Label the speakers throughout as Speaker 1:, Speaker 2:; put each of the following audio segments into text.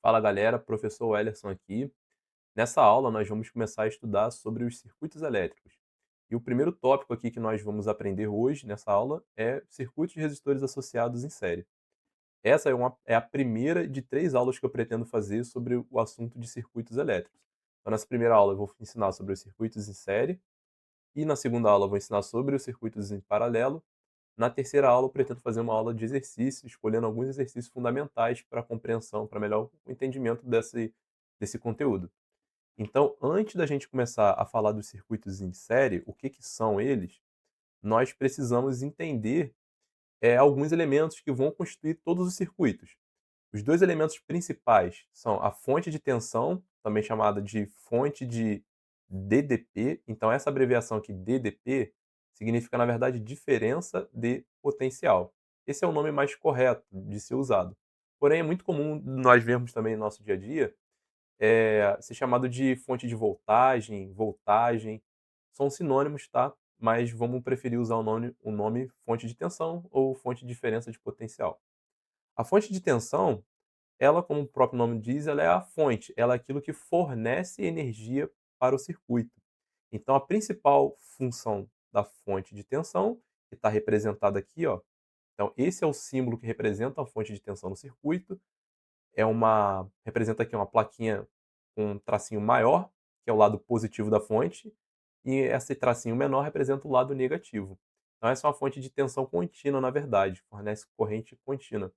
Speaker 1: Fala galera, professor Wellerson aqui. Nessa aula nós vamos começar a estudar sobre os circuitos elétricos. E o primeiro tópico aqui que nós vamos aprender hoje nessa aula é circuitos de resistores associados em série. Essa é a primeira de 3 aulas que eu pretendo fazer sobre o assunto de circuitos elétricos. Então, nessa primeira aula eu vou ensinar sobre os circuitos em série, e na segunda aula eu vou ensinar sobre os circuitos em paralelo. Na terceira aula eu pretendo fazer uma aula de exercício, escolhendo alguns exercícios fundamentais para a compreensão, para melhor o entendimento desse conteúdo. Então, antes da gente começar a falar dos circuitos em série, o que são eles, nós precisamos entender alguns elementos que vão constituir todos os circuitos. Os 2 elementos principais são a fonte de tensão, também chamada de fonte de DDP. Então essa abreviação aqui, DDP, significa, na verdade, diferença de potencial. Esse é o nome mais correto de ser usado. Porém, é muito comum nós vermos também no nosso dia a dia, ser chamado de fonte de voltagem, voltagem. São sinônimos, tá, mas vamos preferir usar o nome fonte de tensão ou fonte de diferença de potencial. A fonte de tensão, ela, como o próprio nome diz, ela é a fonte, ela é aquilo que fornece energia para o circuito. Então a principal função da fonte de tensão, que está representada aqui, ó, então esse é o símbolo que representa a fonte de tensão no circuito, representa aqui uma plaquinha com um tracinho maior, que é o lado positivo da fonte, e esse tracinho menor representa o lado negativo. Então essa é uma fonte de tensão contínua, na verdade, fornece corrente contínua.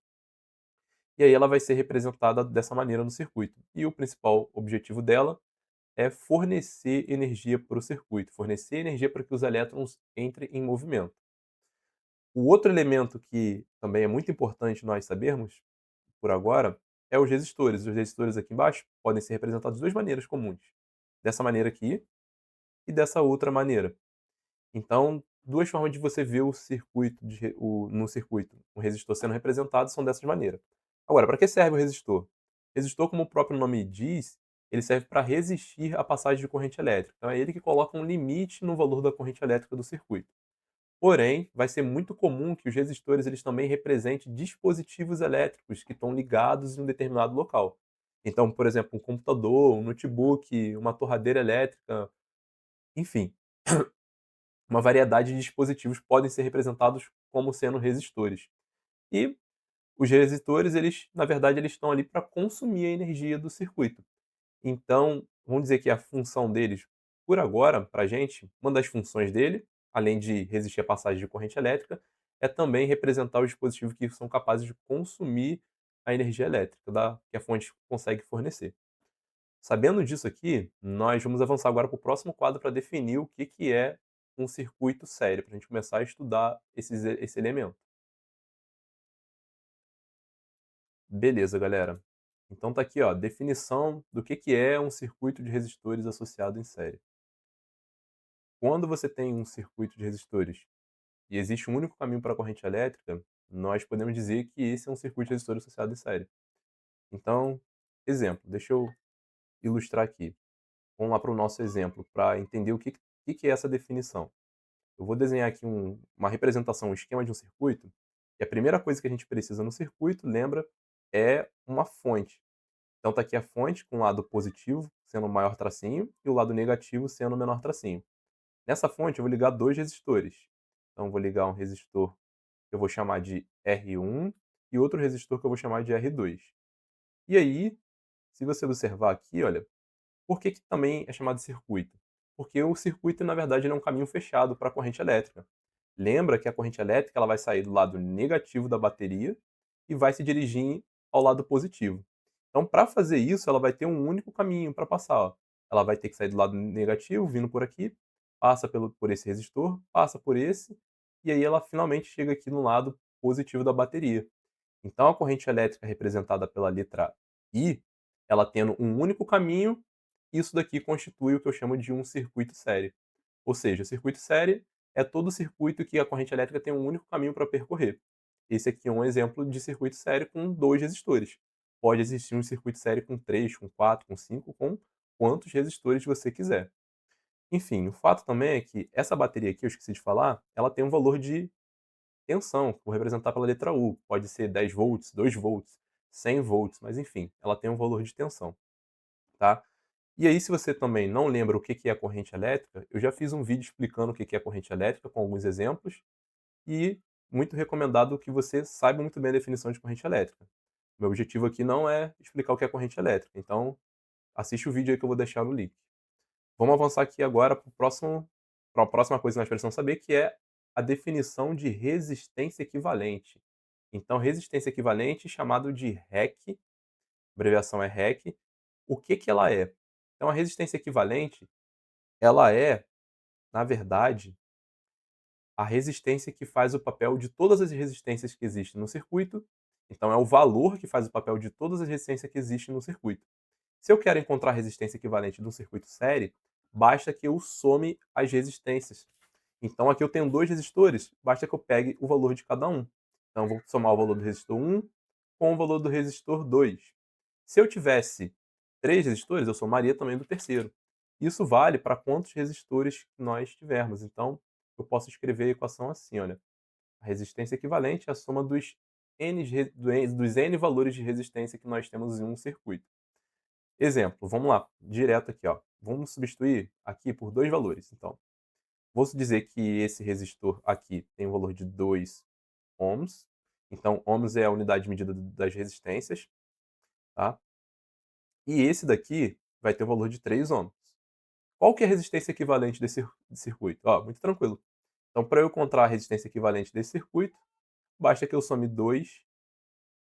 Speaker 1: E aí ela vai ser representada dessa maneira no circuito. E o principal objetivo dela é fornecer energia para o circuito, fornecer energia para que os elétrons entrem em movimento. O outro elemento que também é muito importante nós sabermos, por agora, é os resistores. Os resistores aqui embaixo podem ser representados de 2 maneiras comuns. Dessa maneira aqui e dessa outra maneira. Então, 2 formas de você ver o circuito no circuito, o resistor sendo representado são dessas maneiras. Agora, para que serve o resistor? Resistor, como o próprio nome diz, ele serve para resistir à passagem de corrente elétrica. Então é ele que coloca um limite no valor da corrente elétrica do circuito. Porém, vai ser muito comum que os resistores eles também representem dispositivos elétricos que estão ligados em um determinado local. Então, por exemplo, um computador, um notebook, uma torradeira elétrica, enfim, uma variedade de dispositivos podem ser representados como sendo resistores. E os resistores, eles, na verdade, eles estão ali para consumir a energia do circuito. Então, vamos dizer que a função deles, por agora, para a gente, uma das funções dele, além de resistir à passagem de corrente elétrica, é também representar os dispositivos que são capazes de consumir a energia elétrica que a fonte consegue fornecer. Sabendo disso aqui, nós vamos avançar agora para o próximo quadro para definir o que é um circuito sério, para a gente começar a estudar esse elemento. Beleza, galera. Então tá aqui, ó, definição do que é um circuito de resistores associado em série. Quando você tem um circuito de resistores e existe um único caminho para a corrente elétrica, nós podemos dizer que esse é um circuito de resistores associado em série. Então, exemplo, deixa eu ilustrar aqui. Vamos lá para o nosso exemplo, para entender o que é essa definição. Eu vou desenhar aqui uma representação, um esquema de um circuito, e a primeira coisa que a gente precisa no circuito, lembra, é uma fonte. Então tá aqui a fonte com o lado positivo sendo o maior tracinho e o lado negativo sendo o menor tracinho. Nessa fonte eu vou ligar 2 resistores. Então eu vou ligar um resistor que eu vou chamar de R1 e outro resistor que eu vou chamar de R2. E aí, se você observar aqui, olha, por que também é chamado de circuito? Porque o circuito, na verdade, ele é um caminho fechado para a corrente elétrica. Lembra que a corrente elétrica ela vai sair do lado negativo da bateria e vai se dirigir ao lado positivo. Então, para fazer isso, ela vai ter um único caminho para passar. Ó. Ela vai ter que sair do lado negativo, vindo por aqui, passa por esse resistor, passa por esse, e aí ela finalmente chega aqui no lado positivo da bateria. Então, a corrente elétrica representada pela letra I, ela tendo um único caminho, isso daqui constitui o que eu chamo de um circuito série. Ou seja, o circuito série é todo circuito que a corrente elétrica tem um único caminho para percorrer. Esse aqui é um exemplo de circuito série com 2 resistores. Pode existir um circuito série com 3, com 4, com 5, com quantos resistores você quiser. Enfim, o fato também é que essa bateria aqui, eu esqueci de falar, ela tem um valor de tensão, vou representar pela letra U. Pode ser 10 volts, 2 volts. 100 volts, mas enfim, ela tem um valor de tensão, tá? E aí, se você também não lembra o que que é corrente elétrica, eu já fiz um vídeo explicando o que que é corrente elétrica, com alguns exemplos, e muito recomendado que você saiba muito bem a definição de corrente elétrica. Meu objetivo aqui não é explicar o que é corrente elétrica, então assiste o vídeo aí que eu vou deixar no link. Vamos avançar aqui agora para a próxima coisa que nós precisamos saber, que é a definição de resistência equivalente. Então, resistência equivalente, chamado de REC, abreviação é REC, o que que ela é? Então, a resistência equivalente, ela é, na verdade, a resistência que faz o papel de todas as resistências que existem no circuito. Então, é o valor que faz o papel de todas as resistências que existem no circuito. Se eu quero encontrar a resistência equivalente de um circuito série, basta que eu some as resistências. Então, aqui eu tenho dois resistores, basta que eu pegue o valor de cada um. Então, eu vou somar o valor do resistor 1 com o valor do resistor 2. Se eu tivesse 3 resistores, eu somaria também do terceiro. Isso vale para quantos resistores nós tivermos. Então, eu posso escrever a equação assim, olha, a resistência equivalente é a soma dos N valores de resistência que nós temos em um circuito. Exemplo, vamos lá, direto aqui, ó. Vamos substituir aqui por dois valores. Então, vou dizer que esse resistor aqui tem um valor de 2 ohms. Então, ohms é a unidade de medida das resistências, tá? E esse daqui vai ter um valor de 3 ohms. Qual que é a resistência equivalente desse circuito? Ó, muito tranquilo. Então, para eu encontrar a resistência equivalente desse circuito, basta que eu some 2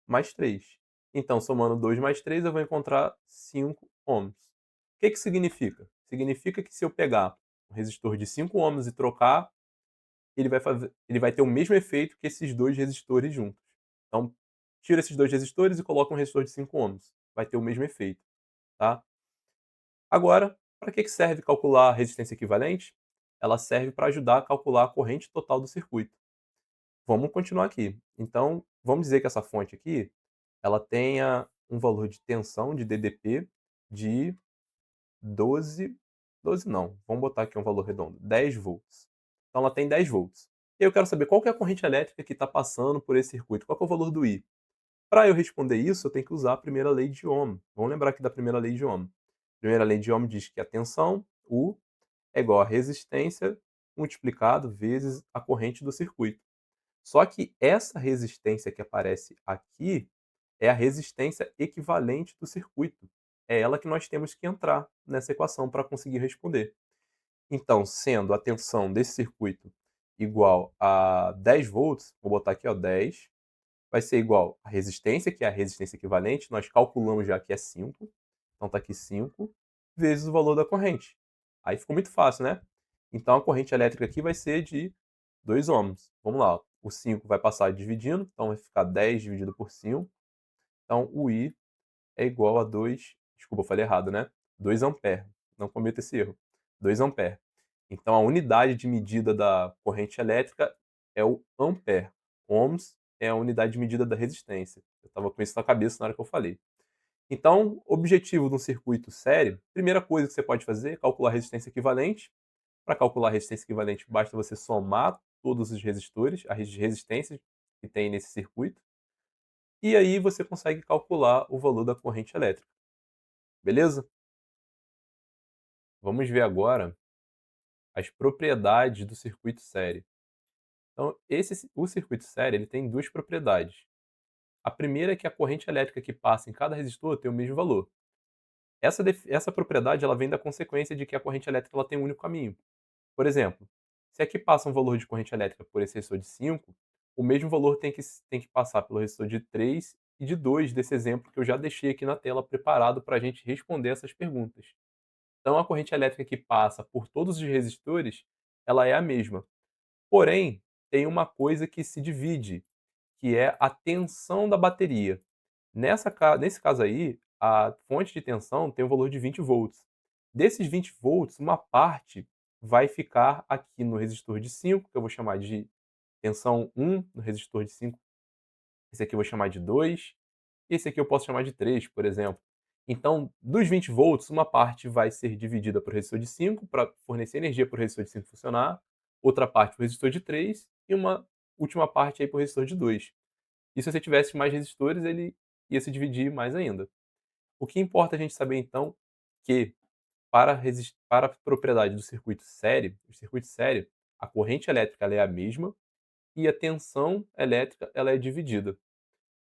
Speaker 1: mais 3. Então, somando 2 mais 3, eu vou encontrar 5 ohms. O que que significa? Significa que se eu pegar um resistor de 5 ohms e trocar, ele vai ter o mesmo efeito que esses dois resistores juntos. Então, tira esses dois resistores e coloca um resistor de 5 ohms. Vai ter o mesmo efeito, tá? Agora, para que que serve calcular a resistência equivalente? Ela serve para ajudar a calcular a corrente total do circuito. Vamos continuar aqui. Então, vamos dizer que essa fonte aqui, ela tenha um valor de tensão de DDP de 12, 12 não, vamos botar aqui um valor redondo, 10 volts. Então ela tem 10 volts. E eu quero saber qual que é a corrente elétrica que está passando por esse circuito, qual que é o valor do I. Para eu responder isso, eu tenho que usar a primeira lei de Ohm. Vamos lembrar aqui da primeira lei de Ohm. A primeira lei de Ohm diz que a tensão, U, é igual a resistência multiplicado vezes a corrente do circuito. Só que essa resistência que aparece aqui é a resistência equivalente do circuito. É ela que nós temos que entrar nessa equação para conseguir responder. Então, sendo a tensão desse circuito igual a 10 volts, vou botar aqui ó, 10, vai ser igual a resistência, que é a resistência equivalente, nós calculamos já que é 5, então está aqui 5, vezes o valor da corrente. Aí ficou muito fácil, né? Então a corrente elétrica aqui vai ser de 2 ohms. Vamos lá, ó. O 5 vai passar dividindo, então vai ficar 10 dividido por 5. Então o I é igual a 2, desculpa, eu falei errado, né? 2 ampere. Não cometa esse erro. 2 ampere. Então a unidade de medida da corrente elétrica é o ampere. Ohms é a unidade de medida da resistência. Eu estava com isso na cabeça na hora que eu falei. Então, objetivo de um circuito sério, primeira coisa que você pode fazer é calcular a resistência equivalente. Para calcular a resistência equivalente, basta você somar todos os resistores, as resistências que tem nesse circuito, e aí você consegue calcular o valor da corrente elétrica. Beleza? Vamos ver agora as propriedades do circuito série. Então, o circuito série ele tem duas propriedades. A primeira é que a corrente elétrica que passa em cada resistor tem o mesmo valor. Essa propriedade ela vem da consequência de que a corrente elétrica ela tem um único caminho. Por exemplo, se aqui passa um valor de corrente elétrica por esse resistor de 5, o mesmo valor tem que passar pelo resistor de 3 e de 2 desse exemplo que eu já deixei aqui na tela preparado para a gente responder essas perguntas. Então a corrente elétrica que passa por todos os resistores, ela é a mesma. Porém, tem uma coisa que se divide, que é a tensão da bateria. Nesse caso aí, a fonte de tensão tem um valor de 20 volts. Desses 20 volts, uma parte vai ficar aqui no resistor de 5, que eu vou chamar de tensão 1, no resistor de 5. Esse aqui eu vou chamar de 2. E esse aqui eu posso chamar de 3, por exemplo. Então, dos 20 volts, uma parte vai ser dividida para o resistor de 5 para fornecer energia para o resistor de 5 funcionar, outra parte para o resistor de 3 e uma última parte aí para o resistor de 2. E se você tivesse mais resistores, ele ia se dividir mais ainda. O que importa a gente saber então que para a propriedade do circuito série, o circuito série, a corrente elétrica ela é a mesma e a tensão elétrica ela é dividida.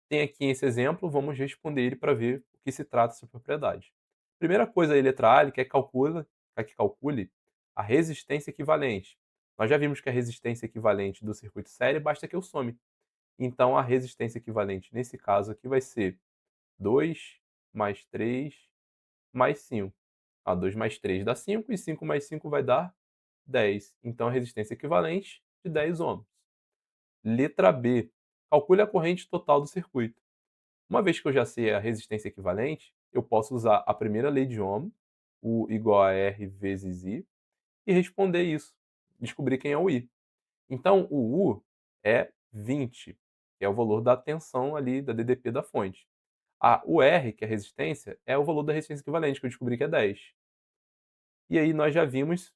Speaker 1: Tem aqui esse exemplo, vamos responder ele para ver o que se trata essa propriedade. Primeira coisa aí, letra A, ele quer que calcule a resistência equivalente. Nós já vimos que a resistência equivalente do circuito série basta que eu some. Então, a resistência equivalente nesse caso aqui vai ser 2 mais 3 mais 5. 2 mais 3 dá 5 e 5 mais 5 vai dar 10. Então, a resistência equivalente de 10 ohms. Letra B. Calcule a corrente total do circuito. Uma vez que eu já sei a resistência equivalente, eu posso usar a primeira lei de Ohm, U igual a R vezes I, e responder isso, descobrir quem é o I. Então, o U é 20, que é o valor da tensão ali da DDP da fonte. O R, que é a resistência, é o valor da resistência equivalente, que eu descobri que é 10. E aí nós já vimos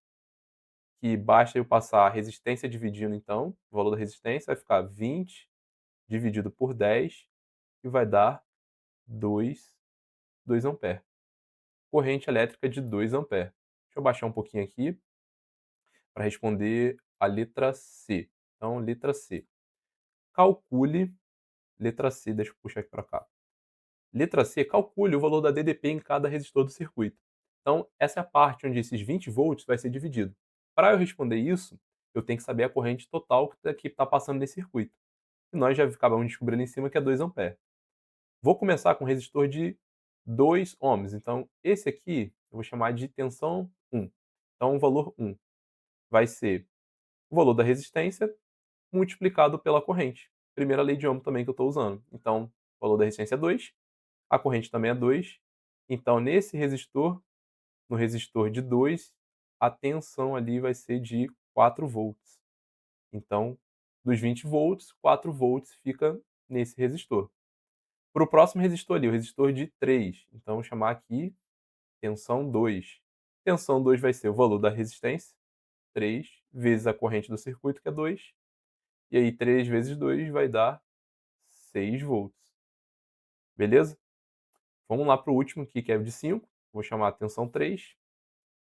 Speaker 1: que basta eu passar a resistência dividindo, então, o valor da resistência vai ficar 20 dividido por 10, que vai dar 2 ampere. Corrente elétrica de 2 ampere. Deixa eu baixar um pouquinho aqui para responder a letra C. Então, letra C. Calcule, letra C, deixa eu puxar aqui para cá. Letra C, calcule o valor da DDP em cada resistor do circuito. Então, essa é a parte onde esses 20 volts vai ser dividido. Para eu responder isso, eu tenho que saber a corrente total que está passando nesse circuito. E nós já acabamos descobrindo em cima que é 2 ampere. Vou começar com um resistor de 2 ohms. Então, esse aqui eu vou chamar de tensão 1. Então, o valor 1 vai ser o valor da resistência multiplicado pela corrente. Primeira lei de Ohm também que eu estou usando. Então, o valor da resistência é 2, a corrente também é 2. Então, nesse resistor, no resistor de 2, a tensão ali vai ser de 4 volts. Então, dos 20 volts, 4 volts fica nesse resistor. Para o próximo resistor ali, o resistor de 3. Então, vou chamar aqui tensão 2. Tensão 2 vai ser o valor da resistência, 3, vezes a corrente do circuito, que é 2. E aí 3 vezes 2 vai dar 6 volts. Beleza? Vamos lá para o último aqui, que é o de 5. Vou chamar a tensão 3.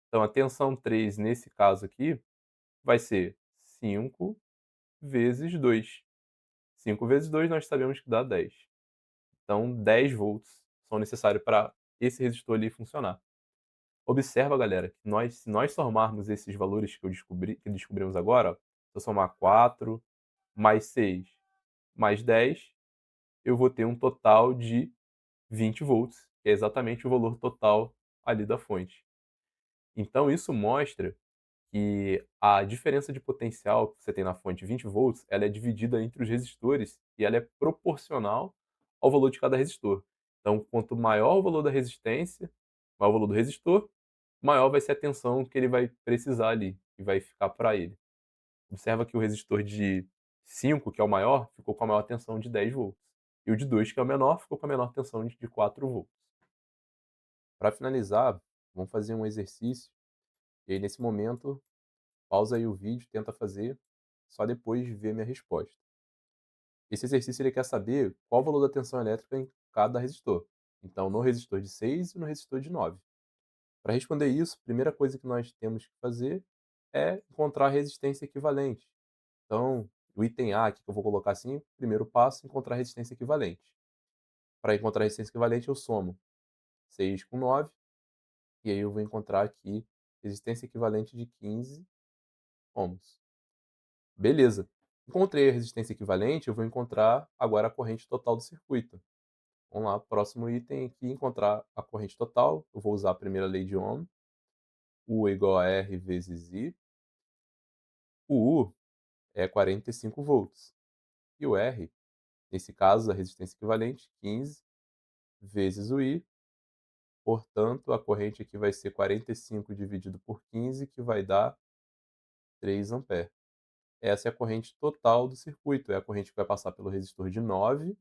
Speaker 1: Então, a tensão 3, nesse caso aqui, vai ser 5 vezes 2. 5 vezes 2 nós sabemos que dá 10. Então, 10 volts são necessários para esse resistor ali funcionar. Observa, galera, que se nós somarmos esses valores que descobrimos agora, ó, se eu somar 4 mais 6 mais 10, eu vou ter um total de 20 volts, que é exatamente o valor total ali da fonte. Então isso mostra que a diferença de potencial que você tem na fonte 20 volts, ela é dividida entre os resistores e ela é proporcional ao valor de cada resistor. Então, quanto maior o valor da resistência, maior o valor do resistor, maior vai ser a tensão que ele vai precisar ali, e vai ficar para ele. Observa que o resistor de 5, que é o maior, ficou com a maior tensão de 10 volts. E o de 2, que é o menor, ficou com a menor tensão de 4 volts. Para finalizar, vamos fazer um exercício. E aí, nesse momento, pausa aí o vídeo, tenta fazer, só depois ver minha resposta. Esse exercício ele quer saber qual o valor da tensão elétrica em cada resistor. Então, no resistor de 6 e no resistor de 9. Para responder isso, a primeira coisa que nós temos que fazer é encontrar a resistência equivalente. Então, o item A, aqui que eu vou colocar assim, primeiro passo, encontrar a resistência equivalente. Para encontrar a resistência equivalente, eu somo 6 com 9, e aí eu vou encontrar aqui resistência equivalente de 15 ohms. Beleza. Encontrei a resistência equivalente, eu vou encontrar agora a corrente total do circuito. Vamos lá, próximo item aqui, encontrar a corrente total. Eu vou usar a primeira lei de Ohm, U é igual a R vezes I. O U é 45 volts. E o R, nesse caso, a resistência equivalente, 15 vezes o I. Portanto, a corrente aqui vai ser 45 dividido por 15, que vai dar 3 ampere. Essa é a corrente total do circuito, é a corrente que vai passar pelo resistor de 9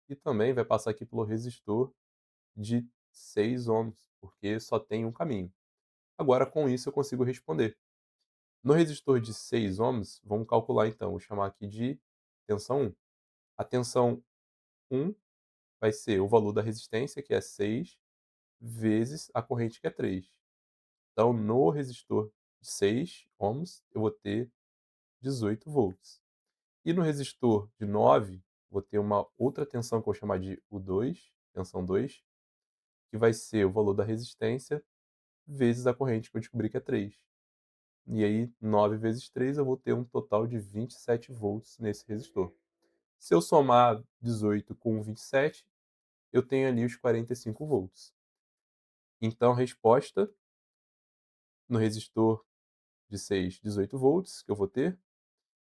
Speaker 1: e também vai passar aqui pelo resistor de 6 ohms, porque só tem um caminho. Agora, com isso, eu consigo responder. No resistor de 6 ohms, vamos calcular então, vou chamar aqui de tensão 1. A tensão 1 vai ser o valor da resistência, que é 6, vezes a corrente, que é 3. Então, no resistor de 6 ohms, eu vou ter 18 volts. E no resistor de 9, vou ter uma outra tensão que eu vou chamar de U2, tensão 2, que vai ser o valor da resistência vezes a corrente, que eu descobri que é 3. E aí, 9 vezes 3, eu vou ter um total de 27 volts nesse resistor. Se eu somar 18 com 27, eu tenho ali os 45 volts. Então, a resposta no resistor de 6, 18 volts, que eu vou ter,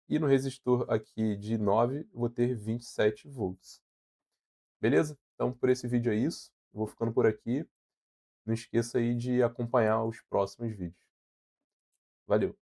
Speaker 1: e no resistor aqui de 9, eu vou ter 27 volts. Beleza? Então, por esse vídeo é isso. Eu vou ficando por aqui. Não esqueça aí de acompanhar os próximos vídeos. Valeu!